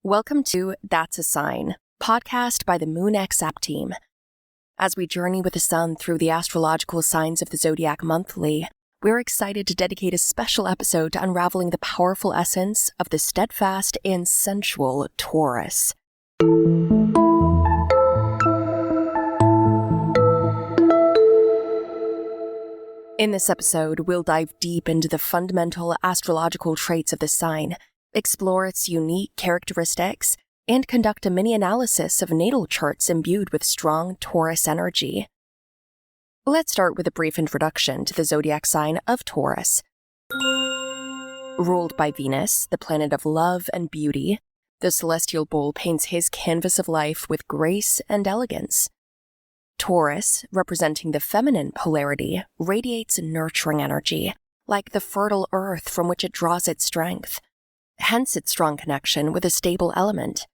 Welcome to That's a Sign, podcast by the MoonX app team. As we journey with the sun through the astrological signs of the zodiac monthly, we're excited to dedicate a special episode to unraveling the powerful essence of the steadfast and sensual Taurus. In this episode, we'll dive deep into the fundamental astrological traits of the sign, explore its unique characteristics, and conduct a mini-analysis of natal charts imbued with strong Taurus energy. Let's start with a brief introduction to the zodiac sign of Taurus. Ruled by Venus, the planet of love and beauty, the celestial bull paints his canvas of life with grace and elegance. Taurus, representing the feminine polarity, radiates nurturing energy, like the fertile earth from which it draws its strength. Hence its strong connection with a stable element.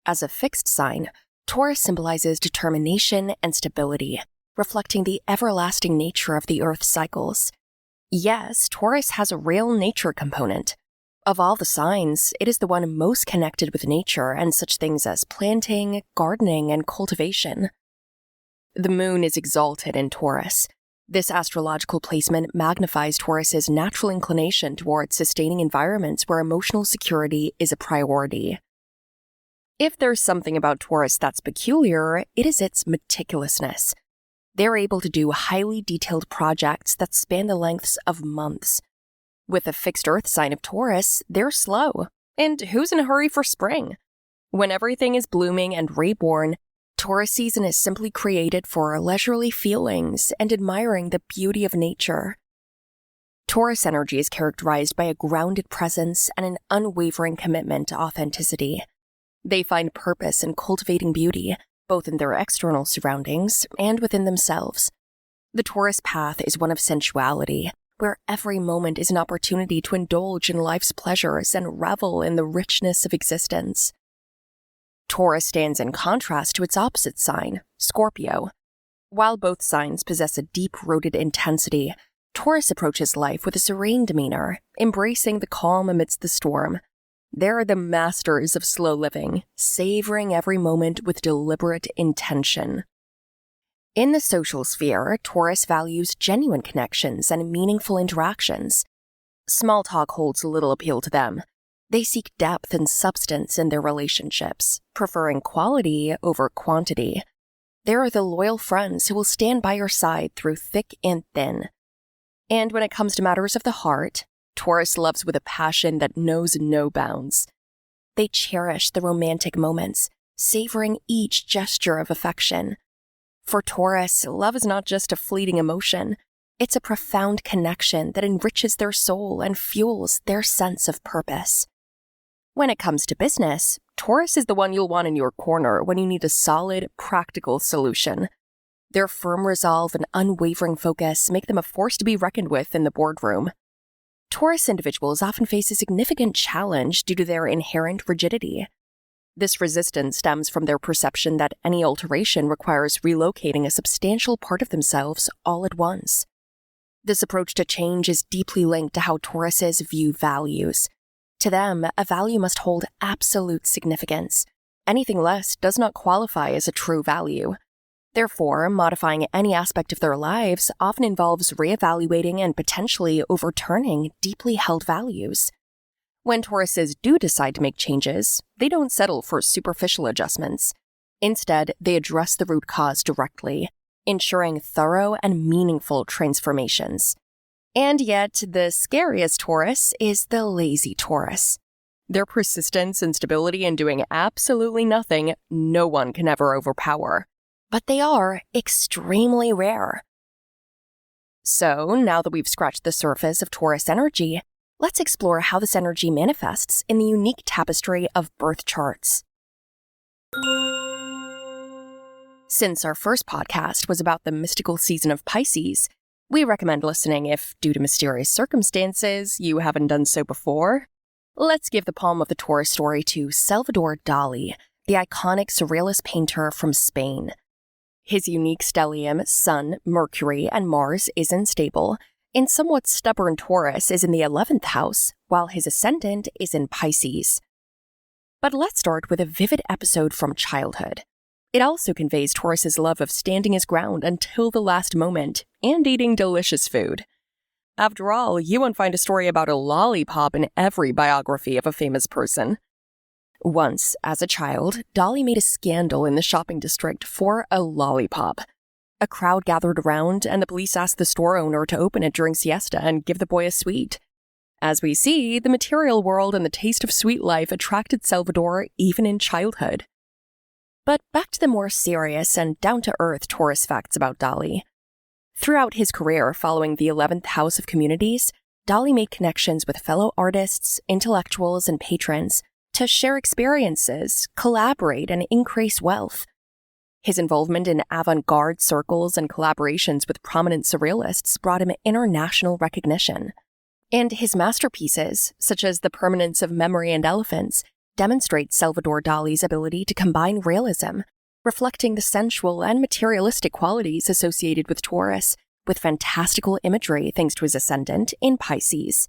As a fixed sign, Taurus symbolizes determination and stability, reflecting the everlasting nature of the Earth's cycles. Yes, Taurus has a real nature component. Of all the signs, it is the one most connected with nature and such things as planting, gardening, and cultivation. The moon is exalted in Taurus. This astrological placement magnifies Taurus's natural inclination towards sustaining environments where emotional security is a priority. If there's something about Taurus that's peculiar, it is its meticulousness. They're able to do highly detailed projects that span the lengths of months. With a fixed earth sign of Taurus, they're slow. And who's in a hurry for spring? When everything is blooming and reborn, Taurus season is simply created for leisurely feelings and admiring the beauty of nature. Taurus energy is characterized by a grounded presence and an unwavering commitment to authenticity. They find purpose in cultivating beauty, both in their external surroundings and within themselves. The Taurus path is one of sensuality, where every moment is an opportunity to indulge in life's pleasures and revel in the richness of existence. Taurus stands in contrast to its opposite sign, Scorpio. While both signs possess a deep-rooted intensity, Taurus approaches life with a serene demeanor, embracing the calm amidst the storm. They're the masters of slow living, savoring every moment with deliberate intention. In the social sphere, Taurus values genuine connections and meaningful interactions. Small talk holds little appeal to them. They seek depth and substance in their relationships, preferring quality over quantity. They are the loyal friends who will stand by your side through thick and thin. And when it comes to matters of the heart, Taurus loves with a passion that knows no bounds. They cherish the romantic moments, savoring each gesture of affection. For Taurus, love is not just a fleeting emotion. It's a profound connection that enriches their soul and fuels their sense of purpose. When it comes to business, Taurus is the one you'll want in your corner when you need a solid, practical solution. Their firm resolve and unwavering focus make them a force to be reckoned with in the boardroom. Taurus individuals often face a significant challenge due to their inherent rigidity. This resistance stems from their perception that any alteration requires relocating a substantial part of themselves all at once. This approach to change is deeply linked to how Tauruses view values. To them, a value must hold absolute significance. Anything less does not qualify as a true value. Therefore, modifying any aspect of their lives often involves reevaluating and potentially overturning deeply held values. When Tauruses do decide to make changes, they don't settle for superficial adjustments. Instead, they address the root cause directly, ensuring thorough and meaningful transformations. And yet, the scariest Taurus is the lazy Taurus. Their persistence and stability in doing absolutely nothing, no one can ever overpower. But they are extremely rare. So, now that we've scratched the surface of Taurus energy, let's explore how this energy manifests in the unique tapestry of birth charts. Since our first podcast was about the mystical season of Pisces, we recommend listening if, due to mysterious circumstances, you haven't done so before. Let's give the palm of the Taurus story to Salvador Dali, the iconic surrealist painter from Spain. His unique stellium, Sun, Mercury, and Mars is unstable, and somewhat stubborn Taurus is in the 11th house, while his ascendant is in Pisces. But let's start with a vivid episode from childhood. It also conveys Taurus's love of standing his ground until the last moment and eating delicious food. After all, you won't find a story about a lollipop in every biography of a famous person. Once, as a child, Dali made a scandal in the shopping district for a lollipop. A crowd gathered around, and the police asked the store owner to open it during siesta and give the boy a sweet. As we see, the material world and the taste of sweet life attracted Salvador even in childhood. But back to the more serious and down-to-earth Taurus facts about Dali. Throughout his career following the 11th house of communities, Dali made connections with fellow artists, intellectuals, and patrons to share experiences, collaborate, and increase wealth. His involvement in avant-garde circles and collaborations with prominent surrealists brought him international recognition. And his masterpieces, such as The Permanence of Memory and Elephants, demonstrate Salvador Dali's ability to combine realism, reflecting the sensual and materialistic qualities associated with Taurus, with fantastical imagery thanks to his ascendant in Pisces.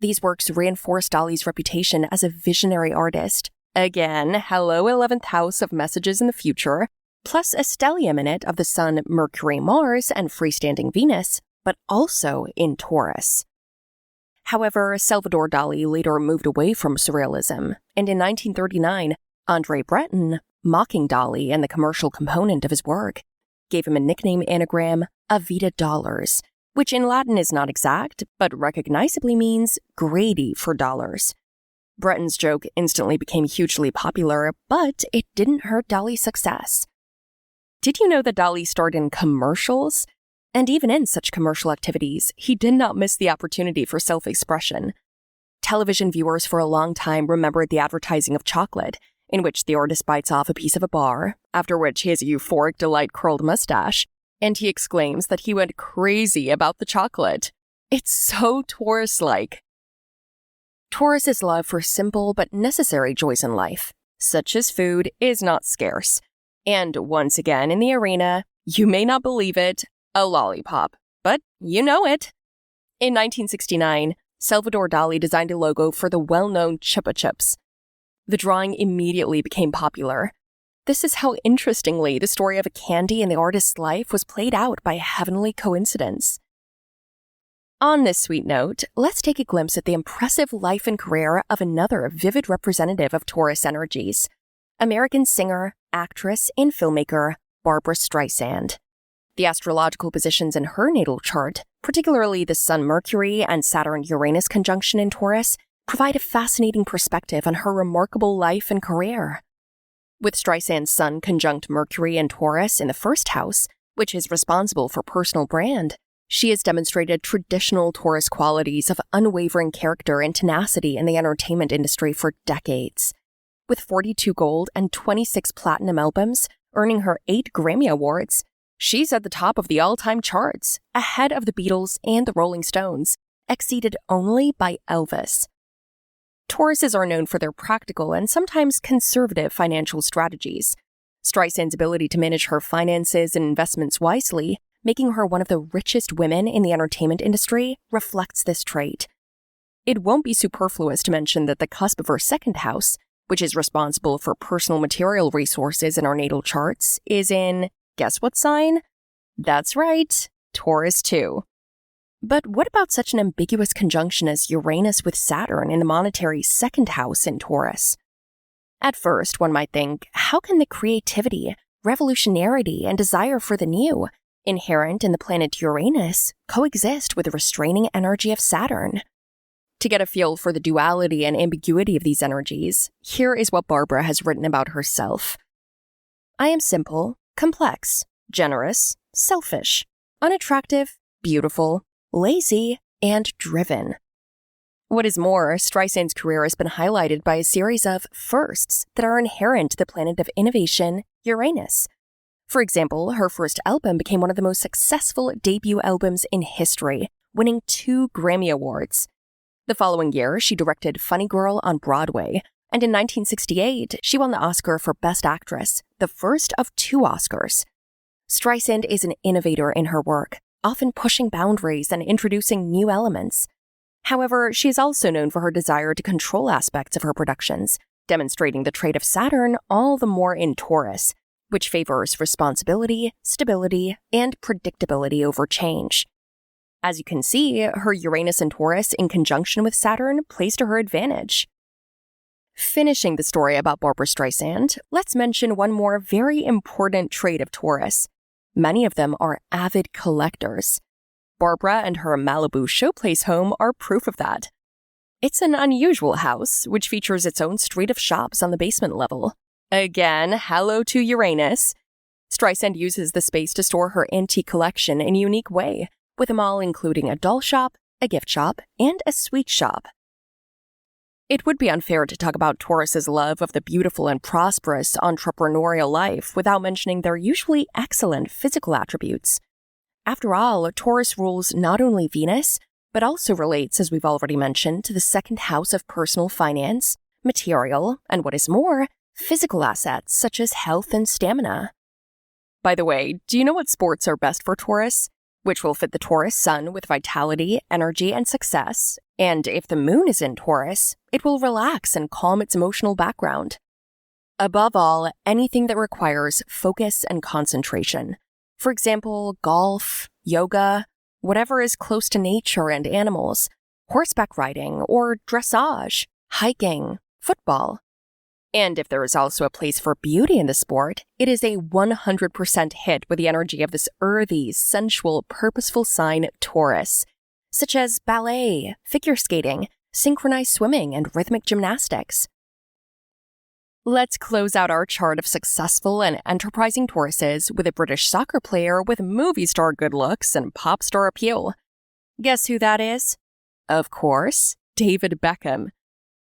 These works reinforce Dali's reputation as a visionary artist. Again, hello 11th house of messages in the future, plus a stellium in it of the Sun, Mercury, Mars, and freestanding Venus, but also in Taurus. However, Salvador Dali later moved away from surrealism, and in 1939, André Breton, mocking Dali and the commercial component of his work, gave him a nickname anagram, Avida Dollars, which in Latin is not exact, but recognizably means greedy for dollars. Breton's joke instantly became hugely popular, but it didn't hurt Dali's success. Did you know that Dali starred in commercials? And even in such commercial activities, he did not miss the opportunity for self-expression. Television viewers for a long time remembered the advertising of chocolate, in which the artist bites off a piece of a bar, after which he has a euphoric delight-curled mustache, and he exclaims that he went crazy about the chocolate. It's so Taurus-like. Taurus's love for simple but necessary joys in life, such as food, is not scarce. And once again in the arena, you may not believe it, a lollipop, but you know it. In 1969, Salvador Dali designed a logo for the well-known Chupa Chups. The drawing immediately became popular. This is how interestingly the story of a candy in the artist's life was played out by a heavenly coincidence. On this sweet note, let's take a glimpse at the impressive life and career of another vivid representative of Taurus energies, American singer, actress, and filmmaker Barbra Streisand. The astrological positions in her natal chart, particularly the Sun-Mercury and Saturn-Uranus conjunction in Taurus, provide a fascinating perspective on her remarkable life and career. With Streisand's Sun conjunct Mercury and Taurus in the first house, which is responsible for personal brand, she has demonstrated traditional Taurus qualities of unwavering character and tenacity in the entertainment industry for decades. With 42 gold and 26 platinum albums, earning her 8 Grammy Awards, she's at the top of the all-time charts, ahead of the Beatles and the Rolling Stones, exceeded only by Elvis. Tauruses are known for their practical and sometimes conservative financial strategies. Streisand's ability to manage her finances and investments wisely, making her one of the richest women in the entertainment industry, reflects this trait. It won't be superfluous to mention that the cusp of her second house, which is responsible for personal material resources in our natal charts, is in, guess what sign? That's right, Taurus too. But what about such an ambiguous conjunction as Uranus with Saturn in the monetary second house in Taurus? At first, one might think, how can the creativity, revolutionarity, and desire for the new, inherent in the planet Uranus, coexist with the restraining energy of Saturn? To get a feel for the duality and ambiguity of these energies, here is what Barbra has written about herself. I am simple, complex, generous, selfish, unattractive, beautiful, lazy, and driven. What is more, Streisand's career has been highlighted by a series of firsts that are inherent to the planet of innovation, Uranus. For example, her first album became one of the most successful debut albums in history, winning 2 Grammy Awards. The following year, she directed Funny Girl on Broadway, and in 1968, she won the Oscar for Best Actress, the first of 2 Oscars. Streisand is an innovator in her work, often pushing boundaries and introducing new elements. However, she is also known for her desire to control aspects of her productions, demonstrating the trait of Saturn all the more in Taurus, which favors responsibility, stability, and predictability over change. As you can see, her Uranus in Taurus in conjunction with Saturn plays to her advantage. Finishing the story about Barbra Streisand, let's mention one more very important trait of Taurus. Many of them are avid collectors. Barbra and her Malibu showplace home are proof of that. It's an unusual house, which features its own street of shops on the basement level. Again, hello to Uranus. Streisand uses the space to store her antique collection in a unique way, with them all including a doll shop, a gift shop, and a sweet shop. It would be unfair to talk about Taurus's love of the beautiful and prosperous entrepreneurial life without mentioning their usually excellent physical attributes. After all, Taurus rules not only Venus, but also relates, as we've already mentioned, to the second house of personal finance, material, and what is more, physical assets such as health and stamina. By the way, do you know what sports are best for Taurus? Which will fit the Taurus sun with vitality, energy, and success, and if the moon is in Taurus, it will relax and calm its emotional background. Above all, anything that requires focus and concentration. For example, golf, yoga, whatever is close to nature and animals, horseback riding, or dressage, hiking, football. And if there is also a place for beauty in the sport, it is a 100% hit with the energy of this earthy, sensual, purposeful sign Taurus, such as ballet, figure skating, synchronized swimming, and rhythmic gymnastics. Let's close out our chart of successful and enterprising Tauruses with a British soccer player with movie star good looks and pop star appeal. Guess who that is? Of course, David Beckham.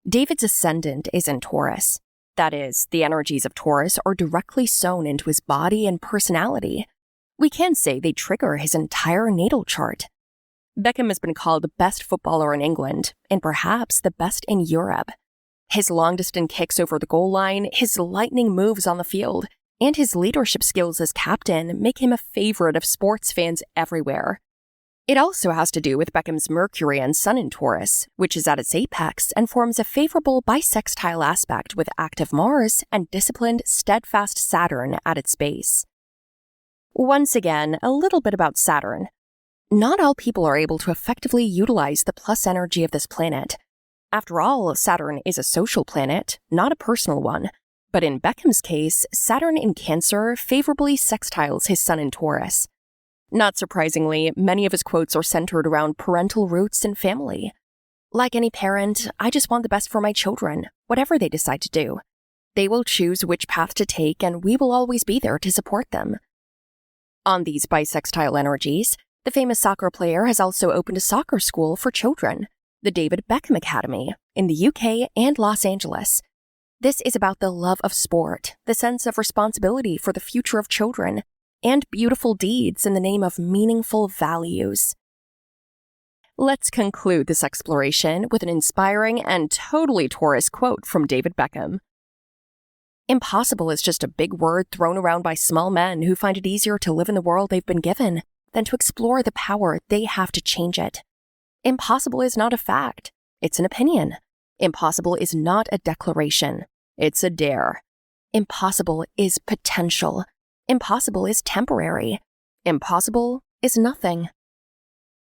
David's ascendant is in Taurus. That is, the energies of Taurus are directly sewn into his body and personality. We can say they trigger his entire natal chart. Beckham has been called the best footballer in England, and perhaps the best in Europe. His long-distance kicks over the goal line, his lightning moves on the field, and his leadership skills as captain make him a favorite of sports fans everywhere. It also has to do with Beckham's Mercury and Sun in Taurus, which is at its apex and forms a favorable bisextile aspect with active Mars and disciplined, steadfast Saturn at its base. Once again, a little bit about Saturn. Not all people are able to effectively utilize the plus energy of this planet. After all, Saturn is a social planet, not a personal one. But in Beckham's case, Saturn in Cancer favorably sextiles his Sun in Taurus. Not surprisingly, many of his quotes are centered around parental roots and family. Like any parent, I just want the best for my children, whatever they decide to do. They will choose which path to take, and we will always be there to support them. On these bisextile energies, the famous soccer player has also opened a soccer school for children, the David Beckham Academy, in the UK and Los Angeles. This is about the love of sport, the sense of responsibility for the future of children, and beautiful deeds in the name of meaningful values. Let's conclude this exploration with an inspiring and totally Taurus quote from David Beckham. Impossible is just a big word thrown around by small men who find it easier to live in the world they've been given than to explore the power they have to change it. Impossible is not a fact. It's an opinion. Impossible is not a declaration. It's a dare. Impossible is potential. Impossible is temporary. Impossible is nothing.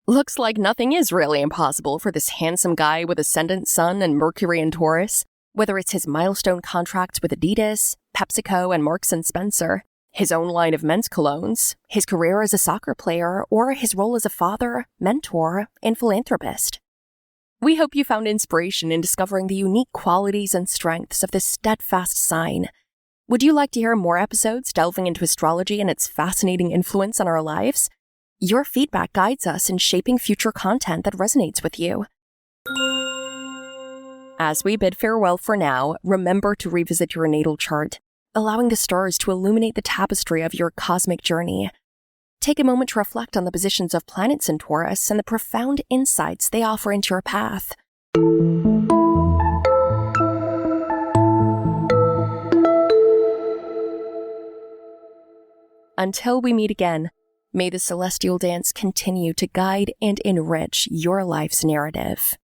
Looks like nothing is really impossible for this handsome guy with ascendant Sun and Mercury in Taurus, whether it's his milestone contracts with Adidas, PepsiCo, and Marks & Spencer, his own line of men's colognes, his career as a soccer player, or his role as a father, mentor, and philanthropist. We hope you found inspiration in discovering the unique qualities and strengths of this steadfast sign. Would you like to hear more episodes delving into astrology and its fascinating influence on our lives? Your feedback guides us in shaping future content that resonates with you. As we bid farewell for now, remember to revisit your natal chart, allowing the stars to illuminate the tapestry of your cosmic journey. Take a moment to reflect on the positions of planets in Taurus and the profound insights they offer into your path. Until we meet again, may the celestial dance continue to guide and enrich your life's narrative.